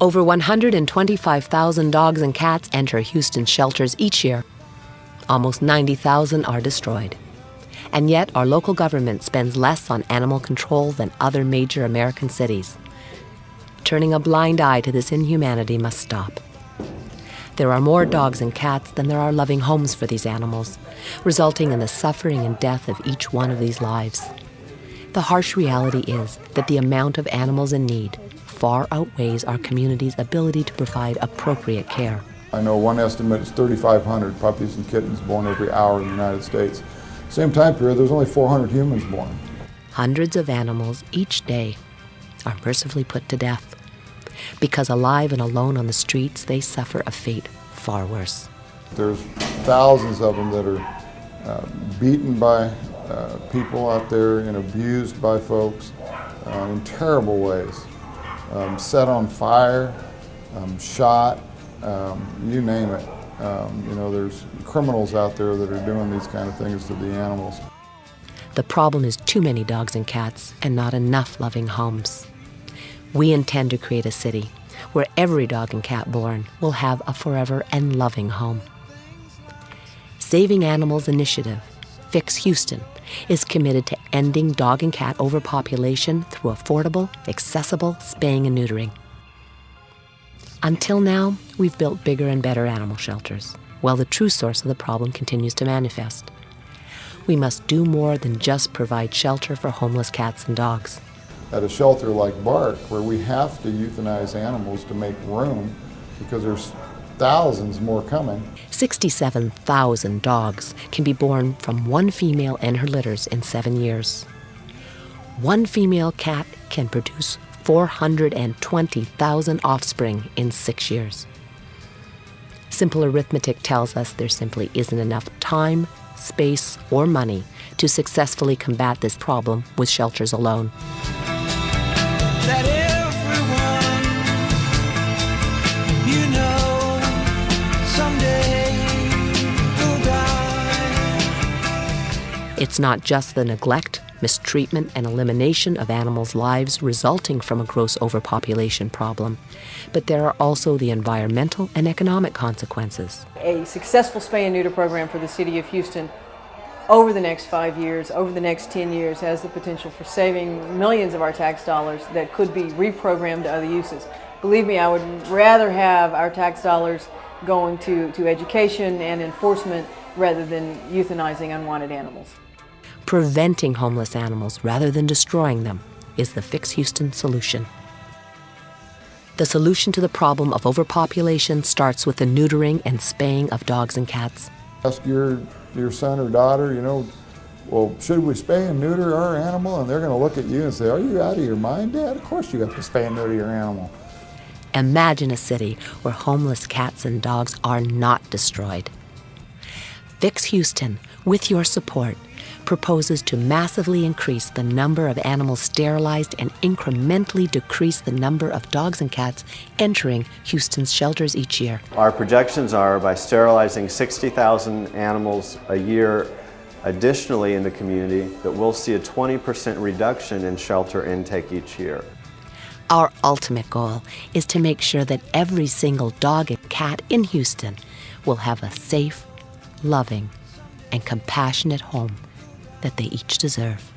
Over 125,000 dogs and cats enter Houston's shelters each year. Almost 90,000 are destroyed. And yet, our local government spends less on animal control than other major American cities. Turning a blind eye to this inhumanity must stop. There are more dogs and cats than there are loving homes for these animals, resulting in the suffering and death of each one of these lives. The harsh reality is that the amount of animals in need far outweighs our community's ability to provide appropriate care. I know one estimate is 3,500 puppies and kittens born every hour in the United States. Same time period, there's only 400 humans born. Hundreds of animals each day are mercifully put to death. Because alive and alone on the streets, they suffer a fate far worse. There's thousands of them that are beaten by people out there and abused by folks in terrible ways. Set on fire, shot, you name it. There's criminals out there that are doing these kind of things to the animals. The problem is too many dogs and cats and not enough loving homes. We intend to create a city where every dog and cat born will have a forever and loving home. Saving Animals Initiative, Fix Houston, is committed to ending dog and cat overpopulation through affordable, accessible spaying and neutering. Until now, we've built bigger and better animal shelters, while the true source of the problem continues to manifest. We must do more than just provide shelter for homeless cats and dogs. At a shelter like BARK, where we have to euthanize animals to make room because there's thousands more coming. 67,000 dogs can be born from one female and her litters in 7 years. One female cat can produce 420,000 offspring in 6 years. Simple arithmetic tells us there simply isn't enough time, space, or money to successfully combat this problem with shelters alone. That everyone you know someday will die. It's not just the neglect, mistreatment, and elimination of animals' lives resulting from a gross overpopulation problem, but there are also the environmental and economic consequences. A successful spay and neuter program for the city of Houston over the next 5 years, over the next 10 years, has the potential for saving millions of our tax dollars that could be reprogrammed to other uses. Believe me, I would rather have our tax dollars going to education and enforcement rather than euthanizing unwanted animals. Preventing homeless animals rather than destroying them is the Fix Houston solution. The solution to the problem of overpopulation starts with the neutering and spaying of dogs and cats. Ask your son or daughter, well, should we spay and neuter our animal? And they're going to look at you and say, are you out of your mind, Dad? Of course you have to spay and neuter your animal. Imagine a city where homeless cats and dogs are not destroyed. Fix Houston, with your support, proposes to massively increase the number of animals sterilized and incrementally decrease the number of dogs and cats entering Houston's shelters each year. Our projections are by sterilizing 60,000 animals a year additionally in the community that we'll see a 20% reduction in shelter intake each year. Our ultimate goal is to make sure that every single dog and cat in Houston will have a safe, loving, and compassionate home that they each deserve.